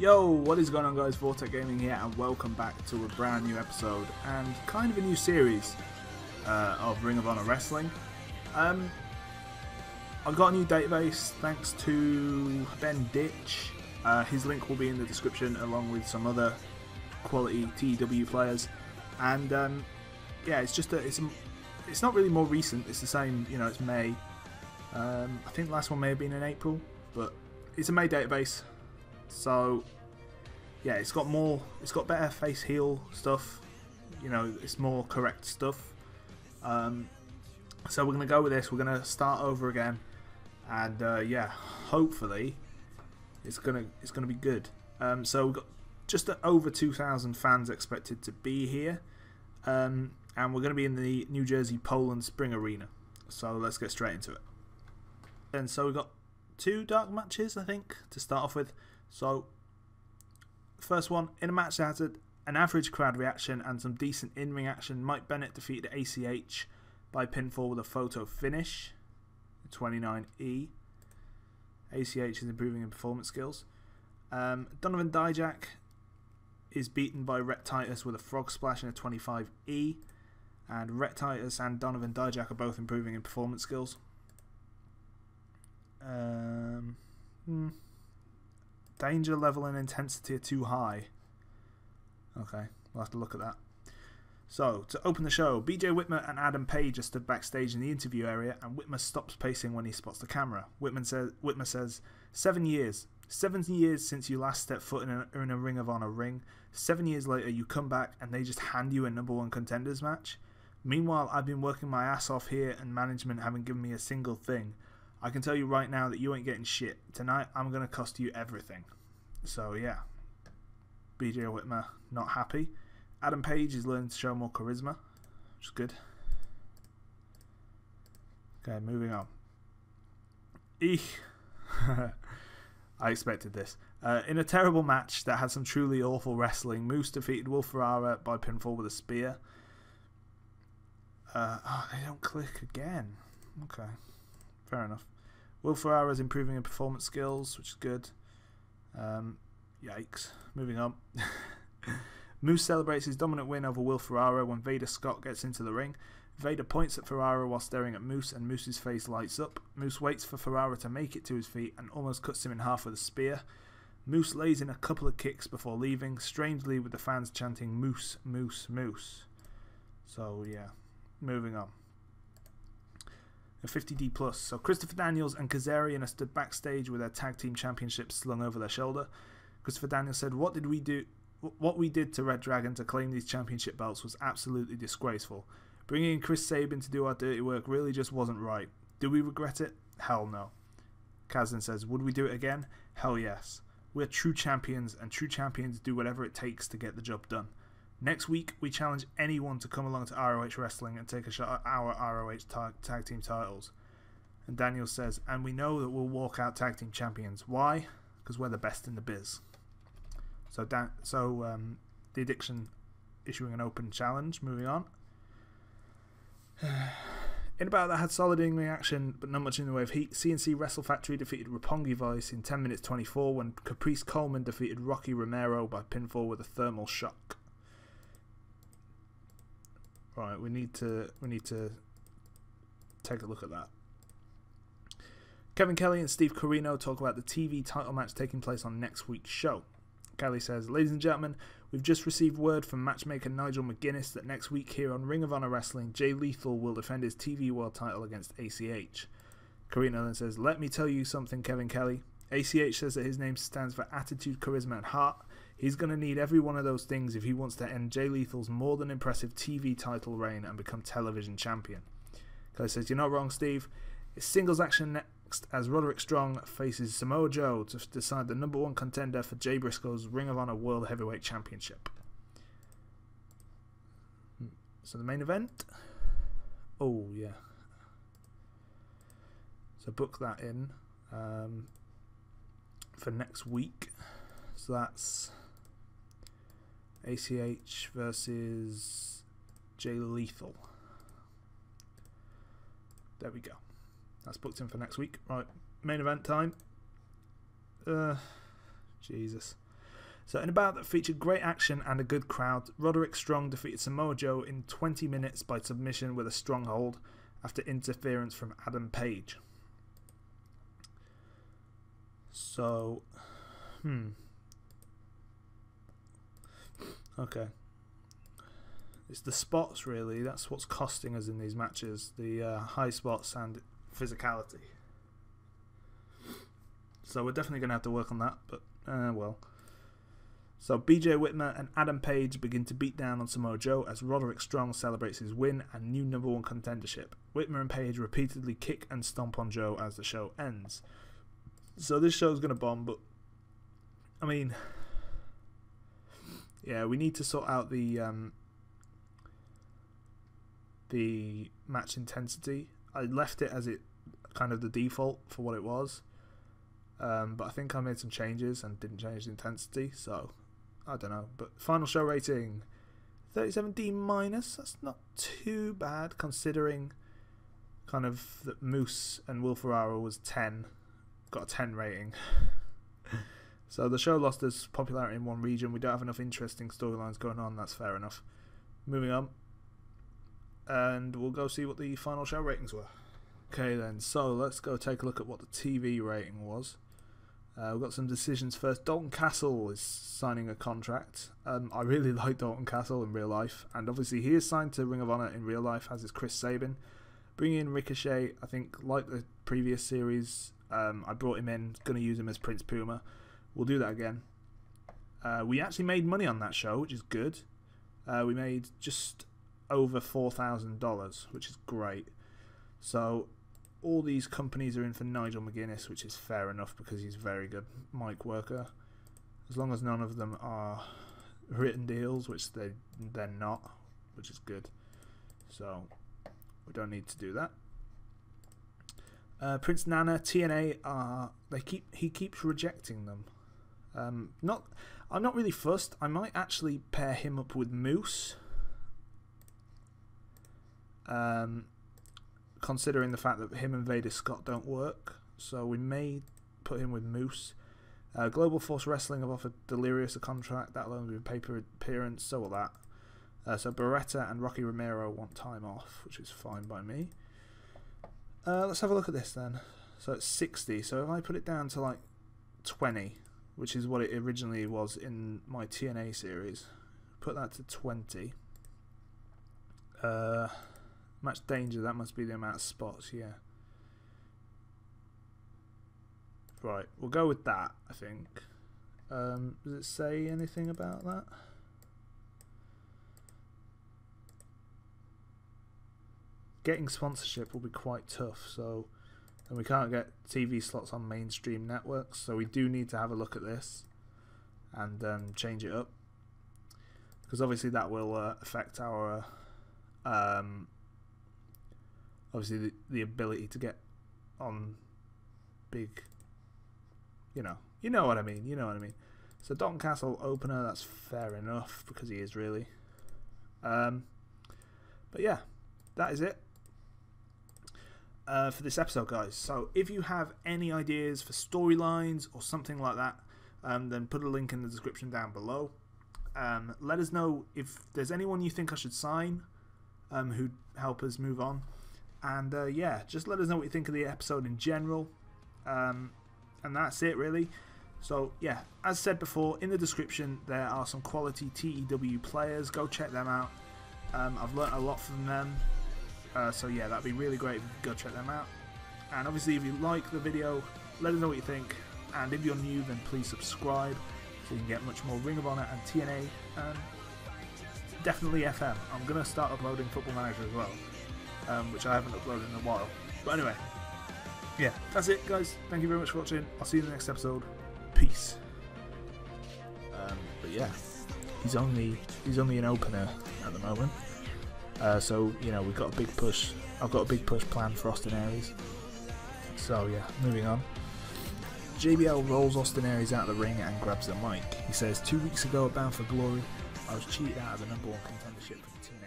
Yo, what is going on guys, Vortex Gaming here and welcome back to a brand new episode and kind of a new series of Ring of Honor Wrestling. I've got a new database thanks to Ben Ditch. His link will be in the description along with some other quality TEW players, and yeah, it's not really more recent, it's the same, you know, it's May. I think the last one may have been in April, but it's a May database. So yeah, it's got better face heel stuff, you know, it's more correct stuff. So we're gonna go with this. We're gonna start over again, and yeah, hopefully it's gonna be good. So we've got just over 2,000 fans expected to be here, and we're gonna be in the New Jersey Poland Spring Arena. So let's get straight into it. And so we've got 2 dark matches, I think, to start off with. So, first one, in a match that had an average crowd reaction and some decent in-ring action, Mike Bennett defeated ACH by pinfall with a photo finish, 29E. ACH is improving in performance skills. Donovan Dijak is beaten by Rhett Titus with a frog splash in a 25E. And Rhett Titus and Donovan Dijak are both improving in performance skills. Danger level and intensity are too high. Okay, we'll have to look at that. So, to open the show, BJ Whitmer and Adam Page are stood backstage in the interview area, and Whitmer stops pacing when he spots the camera. Whitmer says, 7 years. 7 years since you last stepped foot in a Ring of Honor ring. 7 years later, you come back and they just hand you a #1 contenders match. Meanwhile, I've been working my ass off here and management haven't given me a single thing. I can tell you right now that you ain't getting shit. Tonight, I'm going to cost you everything. So, yeah. BJ Whitmer, not happy. Adam Page is learning to show more charisma, which is good. Okay, moving on. Eek. I expected this. In a terrible match that had some truly awful wrestling, Moose defeated Will Ferrara by pinfall with a spear. Oh, they don't click again. Okay, fair enough. Will Ferrara is improving in performance skills, which is good. Yikes. Moving on. Moose celebrates his dominant win over Will Ferrara when Vader Scott gets into the ring. Vader points at Ferrara while staring at Moose, and Moose's face lights up. Moose waits for Ferrara to make it to his feet and almost cuts him in half with a spear. Moose lays in a couple of kicks before leaving, strangely with the fans chanting Moose, Moose, Moose. So yeah, moving on. A 50D+. So Christopher Daniels and Kazarian are stood backstage with their tag team championships slung over their shoulder. Christopher Daniels said, What we did to Red Dragon to claim these championship belts was absolutely disgraceful. Bringing in Chris Sabin to do our dirty work really just wasn't right. Do we regret it? Hell no. Kazan says, would we do it again? Hell yes. We're true champions, and true champions do whatever it takes to get the job done. Next week, we challenge anyone to come along to ROH Wrestling and take a shot at our ROH tag team titles. And Daniel says, and we know that we'll walk out tag team champions. Why? Because we're the best in the biz. So, The Addiction issuing an open challenge. Moving on. In a bout that had solid in-ring action, but not much in the way of heat, CNC Wrestle Factory defeated Roppongi Vice in 10 minutes 24 when Caprice Coleman defeated Rocky Romero by pinfall with a thermal shock. Right, we need to take a look at that. Kevin Kelly and Steve Corino talk about the TV title match taking place on next week's show. Kelly says, ladies and gentlemen, we've just received word from matchmaker Nigel McGuinness that next week here on Ring of Honor Wrestling, Jay Lethal will defend his TV World title against ACH. Corino then says, let me tell you something, Kevin Kelly. ACH says that his name stands for attitude, charisma, and heart. He's going to need every one of those things if he wants to end Jay Lethal's more than impressive TV title reign and become television champion. Kelly says, you're not wrong, Steve. It's singles action next as Roderick Strong faces Samoa Joe to decide the #1 contender for Jay Briscoe's Ring of Honor World Heavyweight Championship. So the main event? Oh, yeah. So book that in for next week. So that's ACH versus Jay Lethal. There we go. That's booked in for next week. Right, main event time. Jesus. So in a bout that featured great action and a good crowd, Roderick Strong defeated Samoa Joe in 20 minutes by submission with a stronghold after interference from Adam Page. So, okay. It's the spots, really. That's what's costing us in these matches. The high spots and physicality. So we're definitely going to have to work on that, but, well. So BJ Whitmer and Adam Page begin to beat down on Samoa Joe as Roderick Strong celebrates his win and new #1 contendership. Whitmer and Page repeatedly kick and stomp on Joe as the show ends. So this show's going to bomb, but, I mean, yeah, we need to sort out the match intensity. I left it as it kind of the default for what it was, but I think I made some changes and didn't change the intensity, so I don't know. But final show rating 37D minus. That's not too bad considering kind of that Moose and Will Ferraro was 10, got a 10 rating. So the show lost its popularity in one region. We don't have enough interesting storylines going on. That's fair enough. Moving on. And we'll go see what the final show ratings were. Okay then, so let's go take a look at what the TV rating was. We've got some decisions first. Dalton Castle is signing a contract. I really like Dalton Castle in real life, and obviously he is signed to Ring of Honor in real life, as is Chris Sabin. Bringing in Ricochet, I think, like the previous series, I brought him in, going to use him as Prince Puma. We'll do that again. We actually made money on that show, which is good. We made just over $4,000, which is great. So all these companies are in for Nigel McGuinness, which is fair enough because he's a very good mic worker. As long as none of them are written deals, which they're not, which is good. So we don't need to do that. Prince Nana, TNA he keeps rejecting them. I'm not really fussed. I might actually pair him up with Moose. Considering the fact that him and Vader Scott don't work, so we may put him with Moose. Global Force Wrestling have offered Delirious a contract. That'll only be a paper appearance, so will that. So Beretta and Rocky Romero want time off, which is fine by me. Let's have a look at this then. So it's 60, so if I put it down to like 20, which is what it originally was in my TNA series, put that to 20. Match danger, that must be the amount of spots, yeah. Right, we'll go with that, I think. Does it say anything about that? Getting sponsorship will be quite tough, so, and we can't get TV slots on mainstream networks, so we do need to have a look at this and change it up, because obviously that will affect our obviously the ability to get on big, you know what I mean. So Dalton Castle opener, that's fair enough because he is really. But yeah, that is it for this episode, guys. So if you have any ideas for storylines or something like that, then put a link in the description down below. Let us know if there's anyone you think I should sign who'd help us move on. And yeah, just let us know what you think of the episode in general. And that's it, really. So yeah, as said before, in the description there are some quality TEW players. Go check them out. I've learnt a lot from them. So yeah, that'd be really great if you could go check them out. And obviously if you like the video, let us know what you think. And if you're new, then please subscribe so you can get much more Ring of Honor and TNA. And definitely FM. I'm going to start uploading Football Manager as well. Which I haven't uploaded in a while. But anyway, yeah, that's it, guys. Thank you very much for watching. I'll see you in the next episode. Peace. But yeah, he's only an opener at the moment. So you know, we've got a big push. I've got a big push planned for Austin Aries. So yeah, moving on. JBL rolls Austin Aries out of the ring and grabs the mic. He says, 2 weeks ago at Bound for Glory, I was cheated out of the #1 contendership for the team.